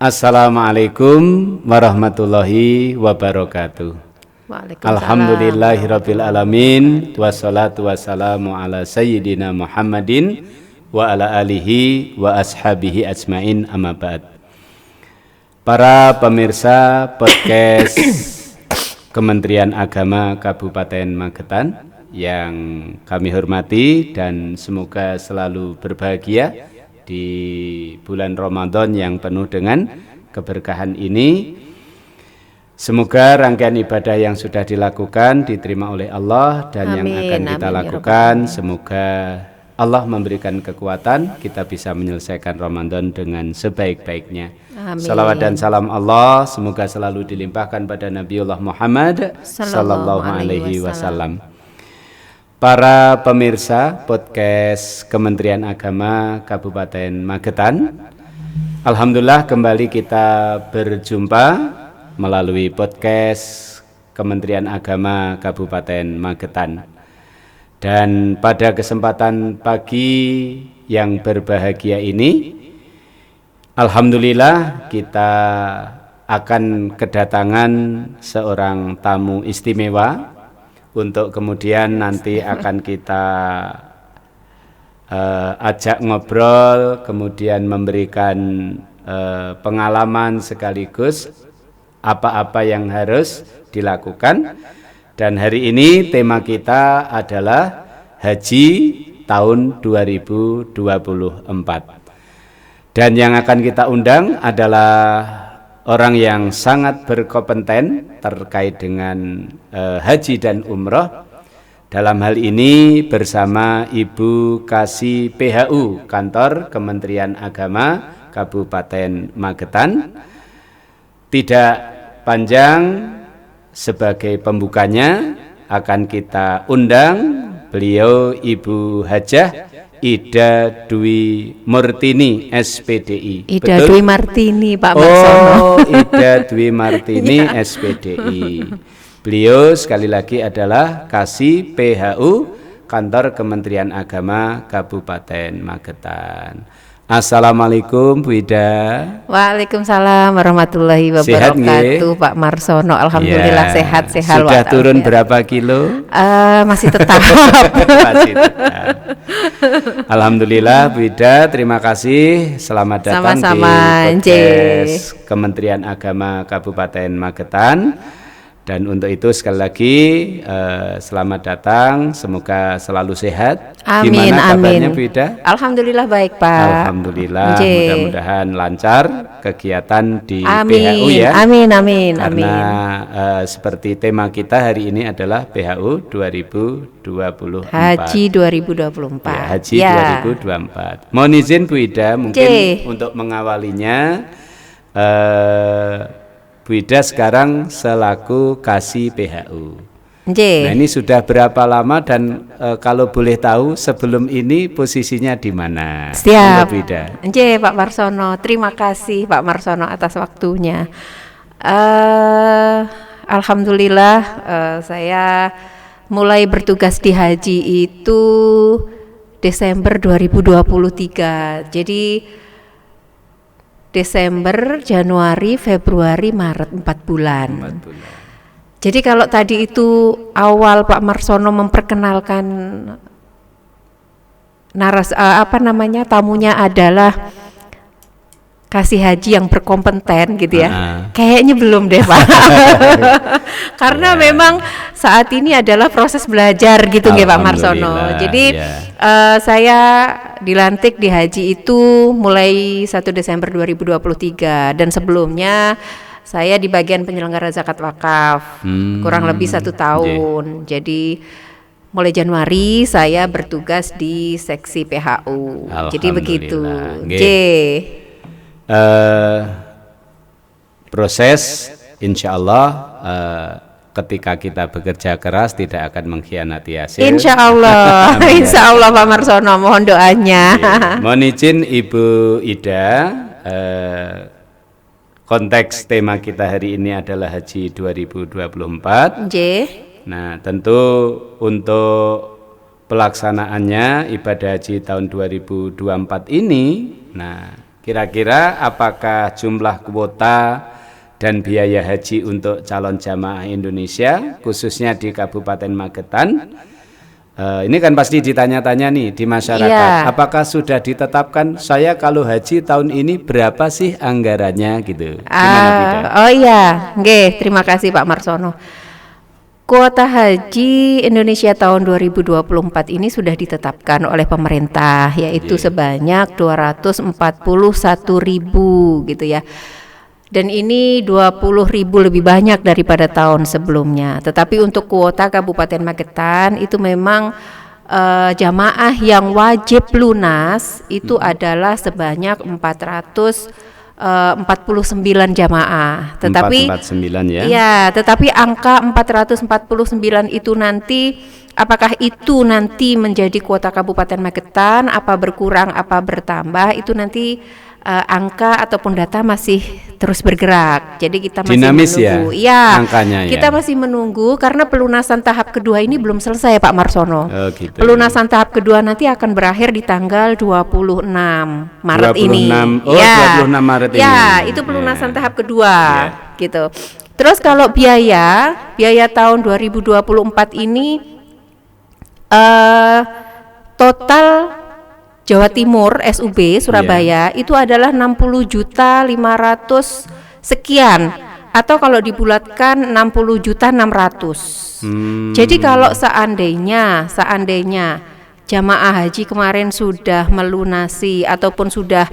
Assalamualaikum warahmatullahi wabarakatuh. Alhamdulillahirabbil alamin wassalatu wassalamu ala sayyidina Muhammadin wa ala alihi wa ashabihi ajmain, amma ba'd. Para pemirsa podcast Kementerian Agama Kabupaten Magetan yang kami hormati dan semoga selalu berbahagia di bulan Ramadan yang penuh dengan keberkahan ini. Semoga rangkaian ibadah yang sudah dilakukan diterima oleh Allah dan yang akan kita lakukan, semoga Allah memberikan kekuatan kita bisa menyelesaikan Ramadan dengan sebaik-baiknya. Salawat dan salam Allah semoga selalu dilimpahkan pada Nabiullah Muhammad sallallahu alaihi wasallam. Para pemirsa podcast Kementerian Agama Kabupaten Magetan, alhamdulillah kembali kita berjumpa melalui podcast Kementerian Agama Kabupaten Magetan. Dan pada kesempatan pagi yang berbahagia ini, alhamdulillah kita akan kedatangan seorang tamu istimewa untuk kemudian nanti akan kita ajak ngobrol, kemudian memberikan pengalaman sekaligus apa-apa yang harus dilakukan. Dan hari ini tema kita adalah Haji tahun 2024. Dan yang akan kita undang adalah orang yang sangat berkompeten terkait dengan haji dan umroh. Dalam hal ini bersama Ibu Kasih PHU Kantor Kementerian Agama Kabupaten Magetan. Tidak panjang, sebagai pembukanya akan kita undang beliau Ibu Hajah Ida Dwi Murtini SPDI. Ida betul? Dwi Martini Pak Marsono. Oh, Ida Dwi Martini SPDI. Beliau sekali lagi adalah Kasih PHU Kantor Kementerian Agama Kabupaten Magetan. Assalamualaikum Bu Ida. Waalaikumsalam warahmatullahi wabarakatuh. Pak Marsono, alhamdulillah ya, sehat-sehat. Sudah turun berapa kilo? Masih tetap. Masih tetap. Alhamdulillah Bu Ida, terima kasih. Selamat datang sama-sama di podcast Kementerian Agama Kabupaten Magetan. Dan untuk itu sekali lagi selamat datang, semoga selalu sehat. Amin. Gimana kabarnya Bu Ida? Alhamdulillah baik Pak. Alhamdulillah, mudah-mudahan lancar kegiatan di PHU ya. Amin. Karena seperti tema kita hari ini adalah PHU 2024. Haji 2024. Ya, Haji 2024. Mohon izin Bu Ida mungkin untuk mengawalinya. Bu Ida sekarang selaku Kasih PHU. Nah ini sudah berapa lama dan kalau boleh tahu sebelum ini posisinya di mana? Siap. Bu Ida. Pak Marsono, terima kasih Pak Marsono atas waktunya. Alhamdulillah saya mulai bertugas di haji itu Desember 2023. Jadi Desember, Januari, Februari, Maret 4 bulan. Jadi kalau tadi itu awal Pak Marsono memperkenalkan tamunya adalah Kasih Haji yang berkompeten gitu ya. Kayaknya belum deh Pak. Karena memang saat ini adalah proses belajar gitu nggih Pak Marsono. Jadi saya dilantik di haji itu mulai 1 Desember 2023 dan sebelumnya saya di bagian penyelenggara zakat wakaf kurang lebih 1 tahun. Jadi mulai Januari saya bertugas di seksi PHU. Jadi begitu. Proses insya Allah ketika kita bekerja keras tidak akan mengkhianati hasil. Insya Allah, insya Allah Pak Marsono, mohon doanya. Mohon izin Ibu Ida, konteks tema kita hari ini adalah Haji 2024. Nah tentu untuk pelaksanaannya ibadah haji tahun 2024 ini, nah kira-kira apakah jumlah kuota dan biaya haji untuk calon jamaah Indonesia khususnya di Kabupaten Magetan, ini kan pasti ditanya-tanya nih di masyarakat, apakah sudah ditetapkan saya kalau haji tahun ini berapa sih anggarannya gitu? Gimana, Bida? Oh iya, nggih, terima kasih Pak Marsono. Kuota haji Indonesia tahun 2024 ini sudah ditetapkan oleh pemerintah, yaitu sebanyak 241.000 gitu ya. Dan ini 20.000 lebih banyak daripada tahun sebelumnya. Tetapi untuk kuota Kabupaten Magetan itu memang jamaah yang wajib lunas itu adalah sebanyak 449 jamaah. Tetapi 449 ya. Ya, tetapi angka 449 itu nanti apakah itu nanti menjadi kuota Kabupaten Magetan, apa berkurang, apa bertambah, itu nanti angka ataupun data masih terus bergerak. Jadi kita masih dinamis menunggu. Ya, angkanya kita masih menunggu karena pelunasan tahap kedua ini belum selesai Pak Marsono. Gitu. Pelunasan tahap kedua nanti akan berakhir di tanggal 26 Maret 26, ini. 26 Maret ini. Ya, itu pelunasan tahap kedua gitu. Terus kalau biaya tahun 2024 ini total Jawa Timur SUB Surabaya itu adalah 60.500.000 sekian, atau kalau dibulatkan 60.600.000. Jadi kalau seandainya jamaah haji kemarin sudah melunasi ataupun sudah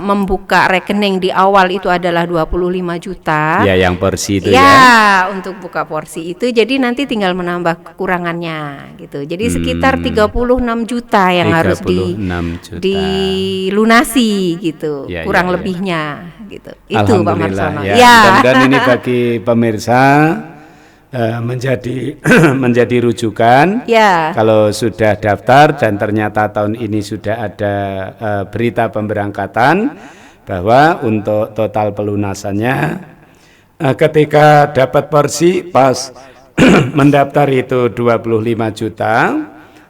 membuka rekening di awal itu adalah 25 juta. Ya, yang porsi itu ya. Untuk buka porsi itu, jadi nanti tinggal menambah kekurangannya gitu. Jadi sekitar 36 juta yang harus dilunasi gitu, kurang lebihnya gitu. Itu Pak Marsono. Dan ini bagi pemirsa menjadi rujukan. Kalau sudah daftar dan ternyata tahun ini sudah ada berita pemberangkatan bahwa untuk total pelunasannya ketika dapat porsi pas mendaftar itu 25 juta.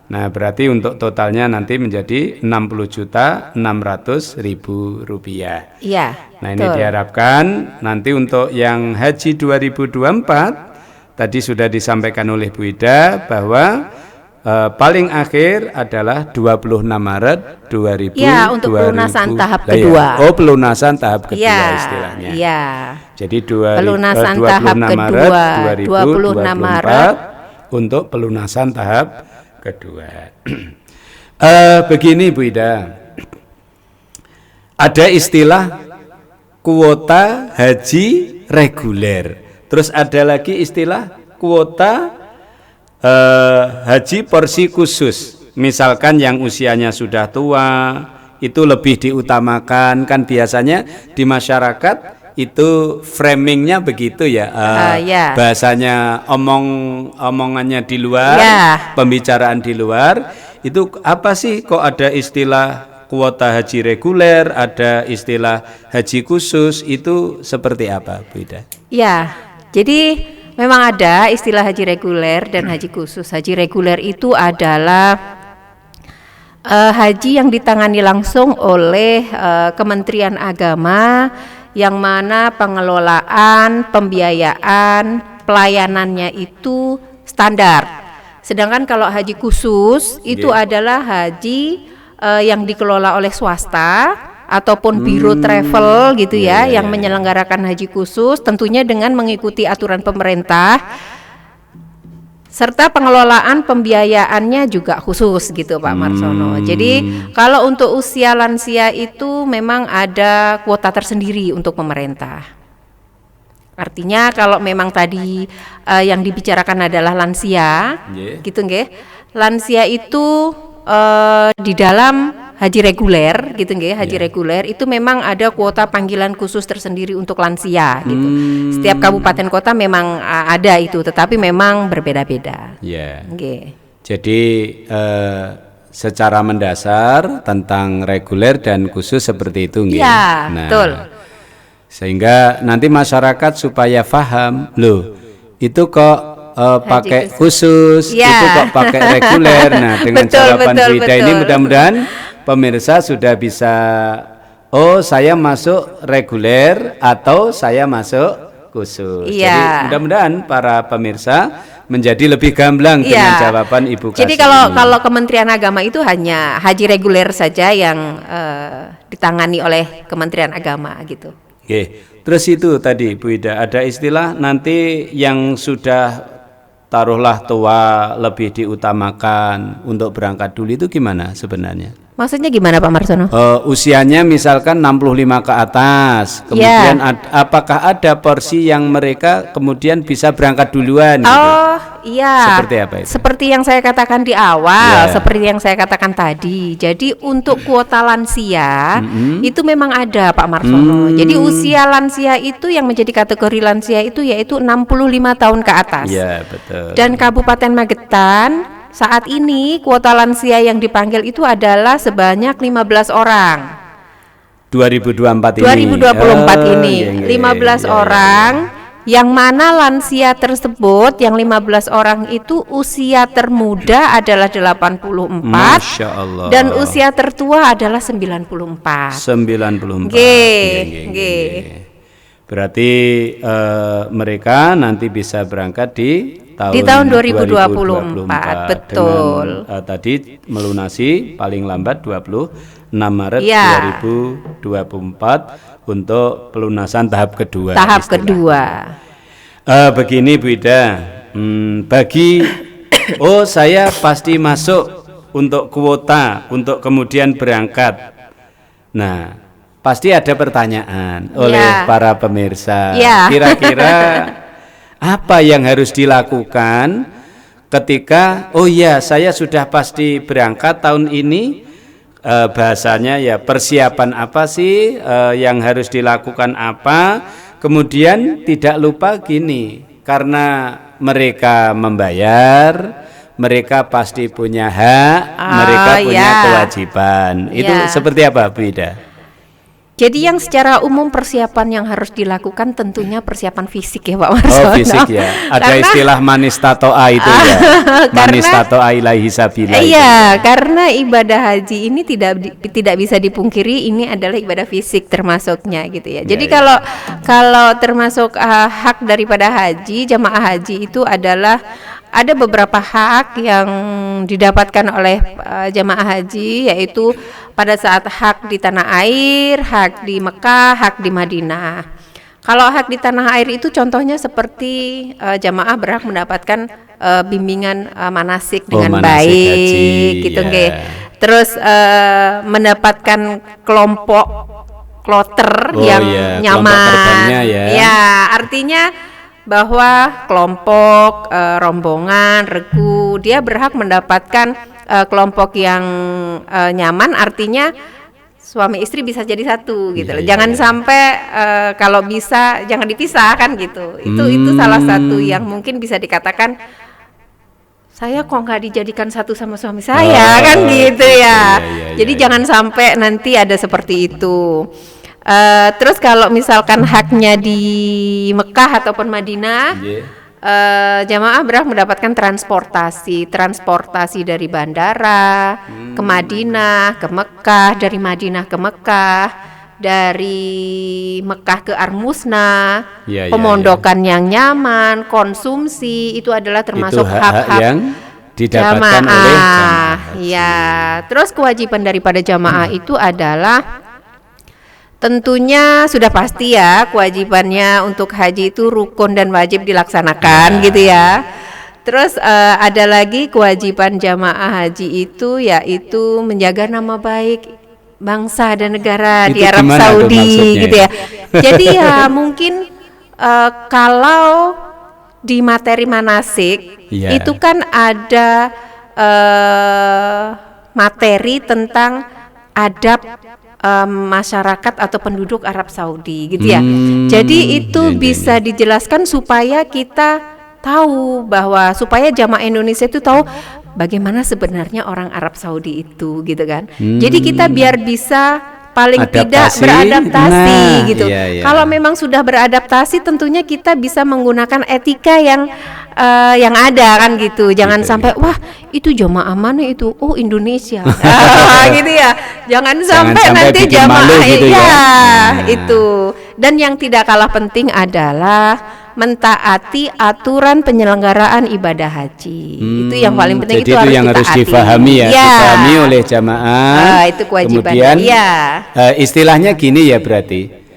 Nah, berarti untuk totalnya nanti menjadi 60.600.000 rupiah. Nah, ini diharapkan nanti untuk yang haji 2024 tadi sudah disampaikan oleh Bu Ida bahwa paling akhir adalah 26 Maret 2024. Ya, untuk pelunasan tahap kedua. Pelunasan tahap kedua istilahnya. Jadi pelunasan 26 tahap Maret kedua, 26 Maret untuk pelunasan tahap kedua. Begini Bu Ida, ada istilah kuota haji reguler. Terus ada lagi istilah kuota haji porsi khusus. Misalkan yang usianya sudah tua itu lebih diutamakan, kan biasanya di masyarakat itu framingnya begitu ya. Bahasanya omongannya di luar, pembicaraan di luar. Itu apa sih kok ada istilah kuota haji reguler, ada istilah haji khusus, itu seperti apa Bu Ida? Jadi memang ada istilah haji reguler dan haji khusus. Haji reguler itu adalah haji yang ditangani langsung oleh Kementerian Agama, yang mana pengelolaan, pembiayaan, pelayanannya itu standar. Sedangkan kalau haji khusus itu adalah haji yang dikelola oleh swasta ataupun biro travel gitu yang menyelenggarakan haji khusus, tentunya dengan mengikuti aturan pemerintah serta pengelolaan pembiayaannya juga khusus gitu Pak Marsono. Jadi kalau untuk usia lansia itu memang ada kuota tersendiri untuk pemerintah. Artinya kalau memang tadi yang dibicarakan adalah lansia, gitu nggih. Lansia itu di dalam haji reguler gitu nggih, haji reguler itu memang ada kuota panggilan khusus tersendiri untuk lansia gitu. Setiap kabupaten kota memang ada itu, tetapi memang berbeda-beda. Nggih. Jadi secara mendasar tentang reguler dan khusus seperti itu nggih. Betul. Sehingga nanti masyarakat supaya paham, loh itu kok pakai khusus, itu kok pakai reguler. Nah, dengan jawaban Bu Ida ini mudah-mudahan pemirsa sudah bisa, oh saya masuk reguler atau saya masuk khusus. Jadi mudah-mudahan para pemirsa menjadi lebih gamblang dengan jawaban Ibu Kasih. Jadi kalau Kementerian Agama itu hanya haji reguler saja yang ditangani oleh Kementerian Agama gitu. Oke. Terus itu tadi Bu Ida ada istilah nanti yang sudah taruhlah tua lebih diutamakan untuk berangkat dulu itu gimana sebenarnya? Maksudnya gimana Pak Marsono? Usianya misalkan 65 ke atas, kemudian apakah ada porsi yang mereka kemudian bisa berangkat duluan? Oh gitu? Iya. Seperti apa itu? Seperti yang saya katakan di awal, seperti yang saya katakan tadi. Jadi untuk kuota lansia itu memang ada Pak Marsono. Jadi usia lansia itu yang menjadi kategori lansia itu yaitu 65 tahun ke atas. Iya betul. Dan Kabupaten Magetan saat ini kuota lansia yang dipanggil itu adalah sebanyak 15 orang. 2024 ini 15 orang yang mana lansia tersebut yang 15 orang itu usia termuda adalah 84. Masya Allah. Dan usia tertua adalah 94. 94. Nggih. Berarti mereka nanti bisa berangkat di tahun 2024. Betul. Dengan, tadi melunasi paling lambat 26 Maret 2024 untuk pelunasan tahap kedua. Begini Bu Ida, saya pasti masuk untuk kuota untuk kemudian berangkat. Nah, pasti ada pertanyaan oleh para pemirsa. Kira-kira apa yang harus dilakukan ketika saya sudah pasti berangkat tahun ini, bahasanya ya persiapan apa sih yang harus dilakukan apa, kemudian tidak lupa gini, karena mereka membayar, mereka pasti punya hak, mereka punya kewajiban. Itu seperti apa Bu Ida? Jadi yang secara umum persiapan yang harus dilakukan tentunya persiapan fisik ya Pak Marsono. Oh fisik ya, ada istilah manis tato'a itu ya, manis tato'a ilahi sabila. Iya, karena ibadah haji ini tidak bisa dipungkiri ini adalah ibadah fisik termasuknya gitu ya. Jadi kalau termasuk hak daripada haji, jamaah haji itu adalah ada beberapa hak yang didapatkan oleh jamaah haji, yaitu pada saat hak di tanah air, hak di Mekah, hak di Madinah. Kalau hak di tanah air itu contohnya seperti jamaah berhak mendapatkan bimbingan manasik dengan baik, gitu nggih. Terus mendapatkan kelompok kloter yang nyaman. Artinya bahwa kelompok, rombongan, regu, dia berhak mendapatkan kelompok yang nyaman, artinya suami istri bisa jadi satu gitu loh. Jangan sampai kalau bisa jangan dipisah kan gitu. Itu salah satu yang mungkin bisa dikatakan saya kok nggak dijadikan satu sama suami saya kan gitu ya. Jadi jangan sampai nanti ada seperti itu. Terus kalau misalkan haknya di Mekah ataupun Madinah, jamaah berhak mendapatkan transportasi dari bandara ke Madinah, ke Mekah, dari Madinah ke Mekah, dari Mekah ke Armusna, pemondokan yang nyaman, konsumsi, itu adalah termasuk hak-hak yang didapatkan oleh jamaah. Terus kewajiban daripada jamaah itu adalah tentunya sudah pasti ya, kewajibannya untuk haji itu rukun dan wajib dilaksanakan gitu ya. Terus ada lagi kewajiban jamaah haji itu yaitu menjaga nama baik bangsa dan negara di Arab Saudi gitu ya. Jadi ya mungkin kalau di materi manasik itu kan ada materi tentang adab masyarakat atau penduduk Arab Saudi gitu ya. Jadi itu bisa dijelaskan supaya kita tahu bahwa supaya jamaah Indonesia itu tahu bagaimana sebenarnya orang Arab Saudi itu gitu kan. Jadi kita biar bisa paling tidak beradaptasi gitu. Iya. Kalau memang sudah beradaptasi, tentunya kita bisa menggunakan etika yang ada kan gitu. Jangan sampai wah itu jamaah mana itu? Oh Indonesia. Gitu ya. Jangan sampai nanti jamaah gitu itu. Dan yang tidak kalah penting adalah mentaati aturan penyelenggaraan ibadah haji. Itu yang paling penting. Jadi itu yang harus difahami difahami oleh jamaah. Itu kewajiban. Kemudian istilahnya gini ya berarti.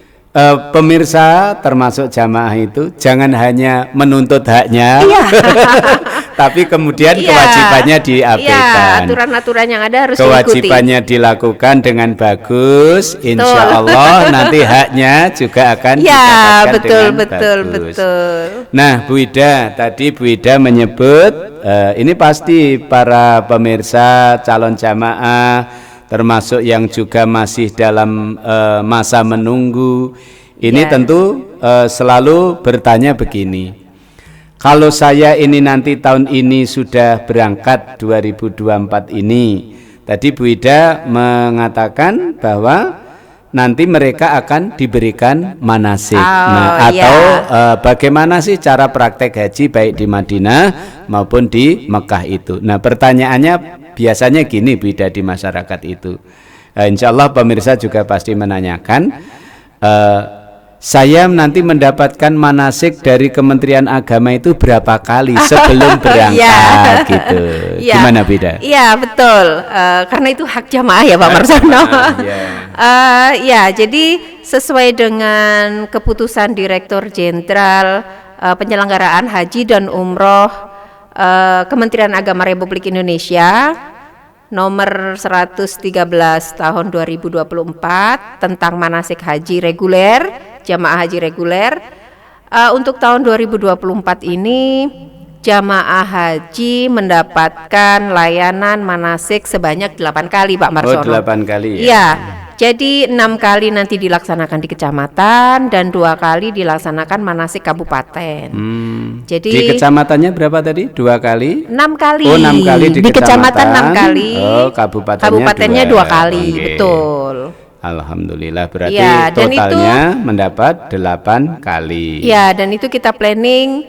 Pemirsa termasuk jamaah itu jangan hanya menuntut haknya, tapi kemudian kewajibannya diabaikan. Aturan-aturan yang ada harus kewajibannya diikuti. Dilakukan dengan bagus, insya Allah nanti haknya juga akan didapatkan dengan bagus. Nah, Bu Ida, tadi Bu Ida menyebut ini pasti para pemirsa calon jamaah termasuk yang juga masih dalam masa menunggu ini tentu selalu bertanya begini, kalau saya ini nanti tahun ini sudah berangkat 2024 ini, tadi Bu Ida mengatakan bahwa nanti mereka akan diberikan manasik. Bagaimana sih cara praktek haji baik di Madinah maupun di Mekah itu. Nah pertanyaannya biasanya gini Bu Ida di masyarakat itu, insya Allah pemirsa juga pasti menanyakan, saya nanti mendapatkan manasik dari Kementerian Agama itu berapa kali sebelum berangkat gitu. Gimana Bu Ida? Iya betul, karena itu hak jamaah ya Pak Marsono. Jadi sesuai dengan keputusan Direktur Jenderal Penyelenggaraan Haji dan Umroh Kementerian Agama Republik Indonesia nomor 113 tahun 2024 tentang manasik haji reguler, jamaah haji reguler. Untuk tahun 2024 ini jamaah haji mendapatkan layanan manasik sebanyak 8 kali Pak Marsono. 8 kali ya. Iya. Jadi 6 kali nanti dilaksanakan di kecamatan dan 2 kali dilaksanakan manasik kabupaten. Jadi di kecamatannya berapa tadi? 2 kali? 6 kali. Oh 6 kali di kecamatan 6 kali. Oh kabupatennya 2 kali, betul. Alhamdulillah berarti totalnya mendapat 8 kali. Ya dan itu kita planning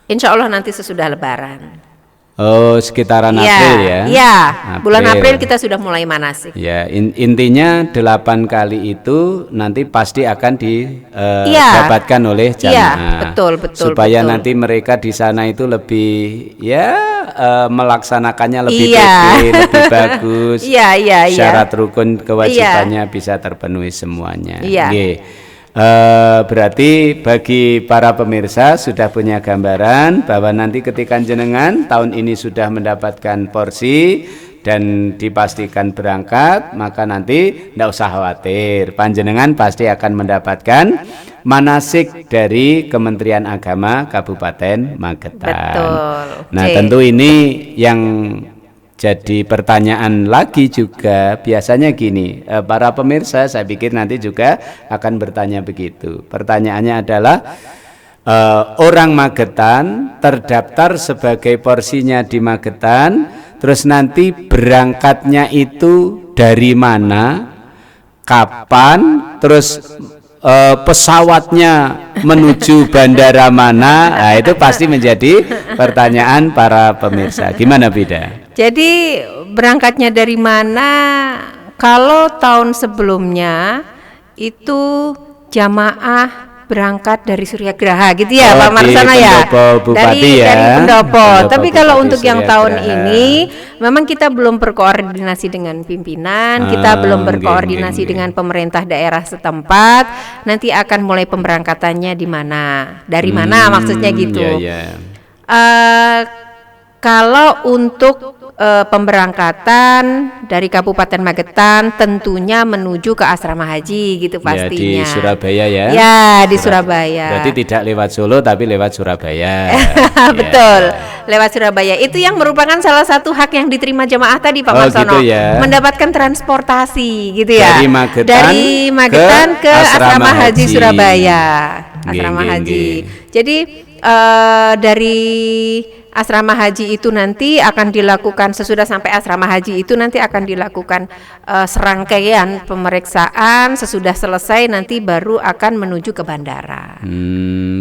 insya Allah nanti sesudah Lebaran. Oh sekitaran April ya? Iya, bulan April kita sudah mulai manasik. Ya intinya 8 kali itu nanti pasti akan didapatkan oleh jamaah. Betul. Supaya nanti mereka di sana itu lebih melaksanakannya lebih lebih bagus. Syarat rukun kewajibannya bisa terpenuhi semuanya. Berarti bagi para pemirsa sudah punya gambaran bahwa nanti ketika jenengan tahun ini sudah mendapatkan porsi dan dipastikan berangkat, maka nanti tidak usah khawatir, panjenengan pasti akan mendapatkan manasik dari Kementerian Agama Kabupaten Magetan. Betul. Nah tentu ini yang jadi pertanyaan lagi juga biasanya gini, para pemirsa saya pikir nanti juga akan bertanya begitu. Pertanyaannya adalah orang Magetan terdaftar sebagai porsinya di Magetan, terus nanti berangkatnya itu dari mana, kapan, terus pesawatnya menuju bandara mana, nah, itu pasti menjadi pertanyaan para pemirsa. Gimana Bida? Jadi berangkatnya dari mana? Kalau tahun sebelumnya itu jamaah berangkat dari Suryagraha gitu ya Pak Marsono ya, dari Pendopo. Tapi kalau untuk yang tahun ini memang kita belum berkoordinasi dengan pimpinan, kita belum berkoordinasi dengan pemerintah daerah setempat. Nanti akan mulai pemberangkatannya di mana, dari mana maksudnya gitu. Kalau untuk pemberangkatan dari Kabupaten Magetan tentunya menuju ke asrama haji gitu pastinya. Ya, di Surabaya ya. Ya, di Surabaya. Berarti tidak lewat Solo tapi lewat Surabaya. Betul. Lewat Surabaya. Itu yang merupakan salah satu hak yang diterima jemaah tadi Pak Marsono. Gitu ya. Mendapatkan transportasi gitu ya. Dari Magetan ke asrama haji Surabaya. Asrama haji. Jadi dari asrama haji itu nanti akan dilakukan, sesudah sampai asrama haji itu nanti akan dilakukan serangkaian pemeriksaan. Sesudah selesai nanti baru akan menuju ke bandara.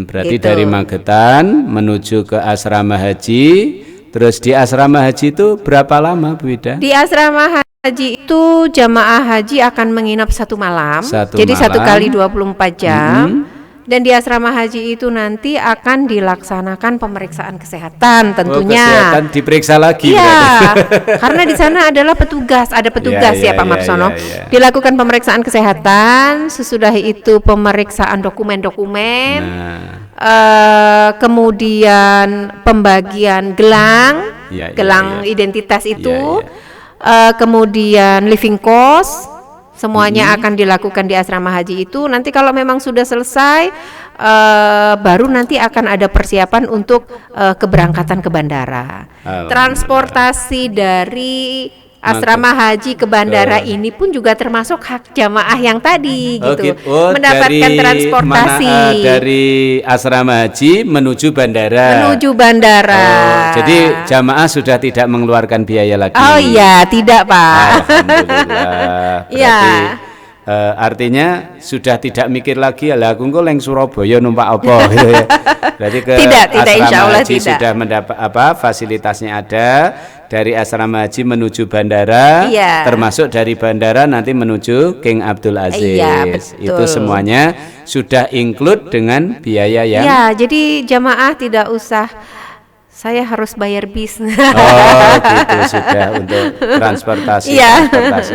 Berarti gitu. Dari Magetan menuju ke asrama haji. Terus di asrama haji itu berapa lama, Bu Ida? Di asrama haji itu jamaah haji akan menginap 1 malam. Jadi 1 kali 24 jam. Dan di asrama haji itu nanti akan dilaksanakan pemeriksaan kesehatan tentunya. Kesehatan diperiksa lagi. Iya, karena di sana adalah petugas, ada petugas ya Pak Marsono. Dilakukan pemeriksaan kesehatan, sesudah itu pemeriksaan dokumen-dokumen, kemudian pembagian gelang identitas itu, kemudian living cost. Semuanya akan dilakukan di asrama haji itu. Nanti kalau memang sudah selesai, baru nanti akan ada persiapan untuk keberangkatan ke bandara. Transportasi dari asrama haji ke bandara ini pun juga termasuk hak jamaah yang tadi gitu. Mendapatkan transportasi dari asrama haji menuju bandara. Jadi jamaah sudah tidak mengeluarkan biaya lagi. Oh iya, tidak Pak. Alhamdulillah. Berarti artinya sudah tidak mikir lagi lah aku engko leng Surabaya numpak apa gitu ya. Berarti ke tidak, asrama haji sudah mendapat fasilitasnya ada. Dari asrama haji menuju bandara, termasuk dari bandara nanti menuju King Abdul Aziz. Itu semuanya sudah include dengan biaya yang. Ya, jadi jamaah tidak usah saya harus bayar bis. Gitu sudah untuk transportasi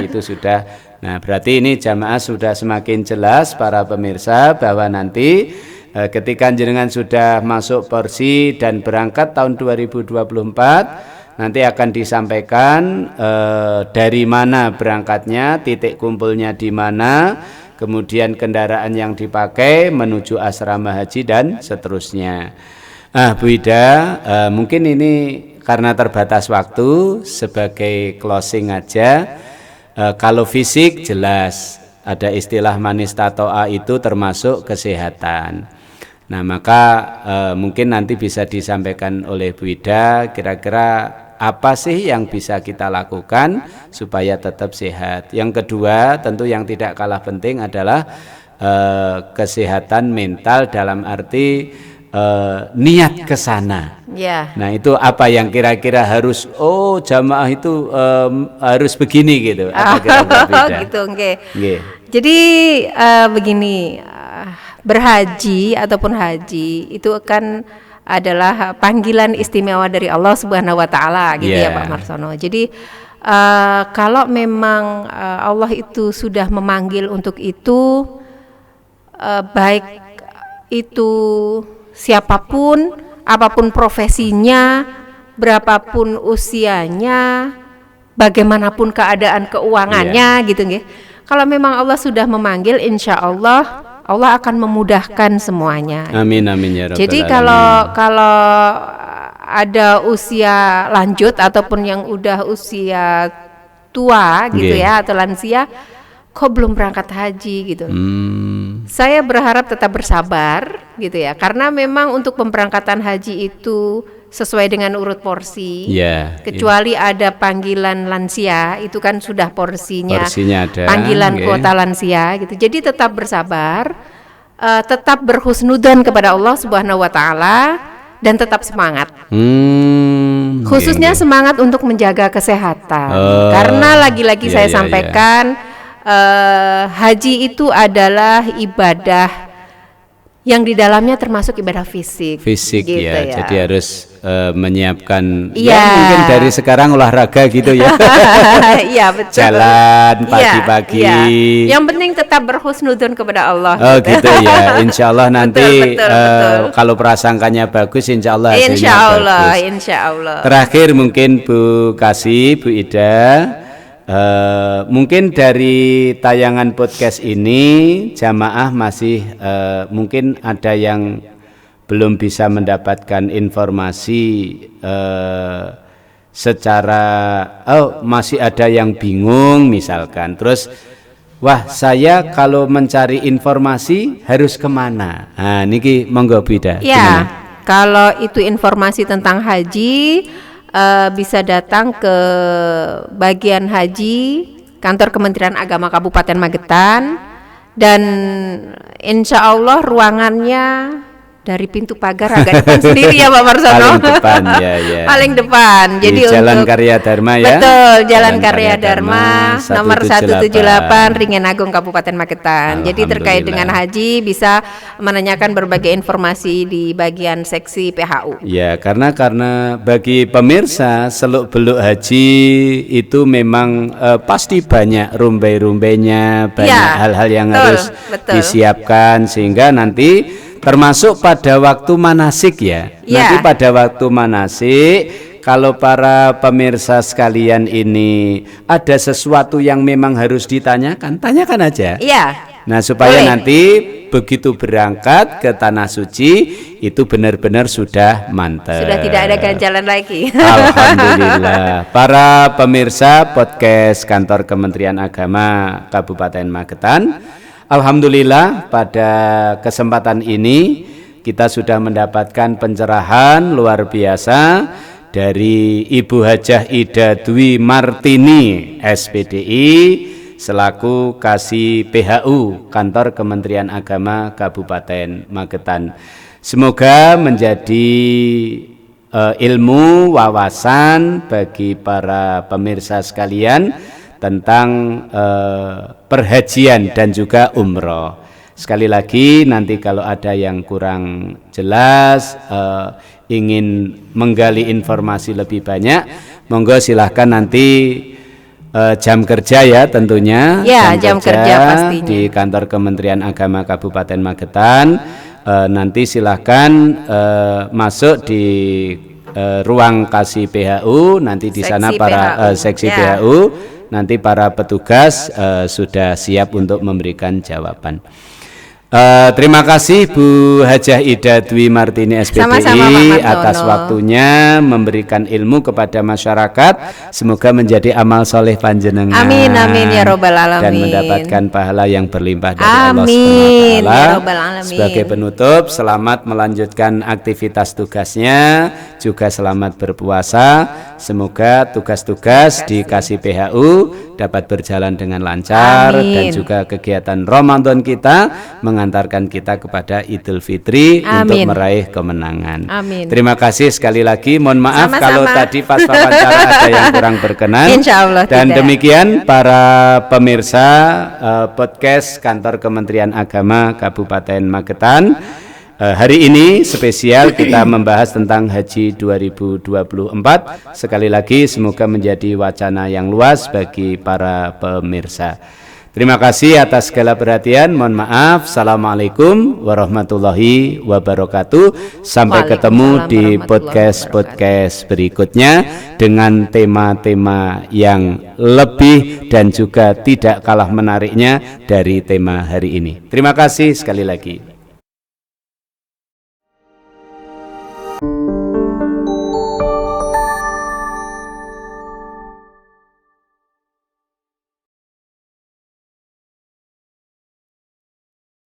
itu sudah. Nah, berarti ini jamaah sudah semakin jelas para pemirsa bahwa nanti ketika jenengan sudah masuk porsi dan berangkat tahun 2024. Nanti akan disampaikan dari mana berangkatnya, titik kumpulnya di mana, kemudian kendaraan yang dipakai menuju asrama haji dan seterusnya. Bu Ida, mungkin ini karena terbatas waktu sebagai closing aja. Kalau fisik jelas ada istilah manis tatoa itu termasuk kesehatan. Nah maka mungkin nanti bisa disampaikan oleh Bu Ida kira-kira apa sih yang bisa kita lakukan supaya tetap sehat. Yang kedua tentu yang tidak kalah penting adalah kesehatan mental dalam arti niat ke sana. Nah itu apa yang kira-kira harus jamaah itu harus begini gitu. Gitu, Jadi begini, berhaji ataupun haji itu kan adalah panggilan istimewa dari Allah Subhanahu wa taala gitu ya Pak Marsono. Jadi kalau memang Allah itu sudah memanggil untuk itu, baik itu siapapun, apapun profesinya, berapapun usianya, bagaimanapun keadaan keuangannya gitu nggih. Kalau memang Allah sudah memanggil, insya Allah akan memudahkan semuanya. Amin amin ya rabbal Jadi kalau ada usia lanjut ataupun yang udah usia tua gitu ya atau lansia, kok belum berangkat haji gitu. Saya berharap tetap bersabar gitu ya, karena memang untuk pemberangkatan haji itu sesuai dengan urut porsi. Kecuali ada panggilan lansia, itu kan sudah porsinya ada, panggilan kuota lansia gitu. Jadi tetap bersabar, tetap berhusnudzon kepada Allah Subhanahu wa taala dan tetap semangat. Khususnya semangat untuk menjaga kesehatan. Karena lagi-lagi saya sampaikan haji itu adalah ibadah yang di dalamnya termasuk ibadah fisik gitu ya. Jadi harus menyiapkan mungkin dari sekarang olahraga gitu ya. Iya betul. Jalan pagi-pagi. Yang penting tetap berhusnudzon kepada Allah. Gitu ya. Insya Allah nanti betul. Kalau prasangkanya bagus, insya Allah hasilnya bagus. Insya Allah. Terakhir mungkin Bu Kasih, Bu Ida. Mungkin dari tayangan podcast ini jamaah masih mungkin ada yang belum bisa mendapatkan informasi secara masih ada yang bingung misalkan, terus saya kalau mencari informasi harus kemana? Nah niki monggo Bu Ida. kalau itu informasi tentang haji bisa datang ke bagian haji kantor Kementerian Agama Kabupaten Magetan, dan insya Allah ruangannya dari pintu pagar agak depan sendiri ya Pak Marsono. Paling depan ya. Paling depan. Jadi di Jalan untuk Karya Dharma ya. Betul, Jalan Karya Dharma nomor 178 Ringen Agung Kabupaten Magetan. Jadi terkait dengan haji bisa menanyakan berbagai informasi di bagian seksi PHU. Ya, karena bagi pemirsa seluk-beluk haji itu memang pasti banyak rumbai-rumbainya, banyak hal-hal yang harus disiapkan, sehingga nanti termasuk pada waktu manasik ya. Nanti pada waktu manasik, kalau para pemirsa sekalian ini ada sesuatu yang memang harus ditanyakan, tanyakan aja. Nah, supaya nanti begitu berangkat ke Tanah Suci itu benar-benar sudah mantap. Sudah tidak ada ganjalan lagi. Alhamdulillah. Para pemirsa podcast Kantor Kementerian Agama Kabupaten Magetan, alhamdulillah pada kesempatan ini kita sudah mendapatkan pencerahan luar biasa dari Ibu Hajah Ida Dwi Martini SPDI selaku Kasih PHU Kantor Kementerian Agama Kabupaten Magetan. Semoga menjadi ilmu wawasan bagi para pemirsa sekalian tentang perhajian dan juga umroh. Sekali lagi, nanti kalau ada yang kurang jelas, ingin menggali informasi lebih banyak, monggo silahkan nanti jam kerja ya tentunya. Jam kerja pastinya. Di Kantor Kementerian Agama Kabupaten Magetan. Nanti silahkan masuk di ruang Kasih PHU, nanti di sana para seksi PHU. Nanti para petugas sudah siap untuk memberikan jawaban. Terima kasih Bu Hajah Ida Dwi Martini SPDI atas waktunya memberikan ilmu kepada masyarakat. Semoga menjadi amal soleh panjenengan. Amin amin ya robbal alamin. Dan mendapatkan pahala yang berlimpah dari Allah Subhanahu wa taala. Sebagai penutup, selamat melanjutkan aktivitas tugasnya, juga selamat berpuasa. Semoga tugas-tugas di Kasih PHU dapat berjalan dengan lancar. Dan juga kegiatan Ramadan kita mengantarkan kita kepada Idul Fitri untuk meraih kemenangan. Terima kasih sekali lagi. Mohon maaf kalau tadi pas wawancara ada yang kurang berkenan. Insyaallah dan tidak. Demikian para pemirsa podcast Kantor Kementerian Agama Kabupaten Magetan. Hari ini spesial kita membahas tentang Haji 2024. Sekali lagi semoga menjadi wacana yang luas bagi para pemirsa. Terima kasih atas segala perhatian. Mohon maaf. Assalamualaikum warahmatullahi wabarakatuh. Sampai ketemu di podcast-podcast berikutnya dengan tema-tema yang lebih dan juga tidak kalah menariknya dari tema hari ini. Terima kasih sekali lagi.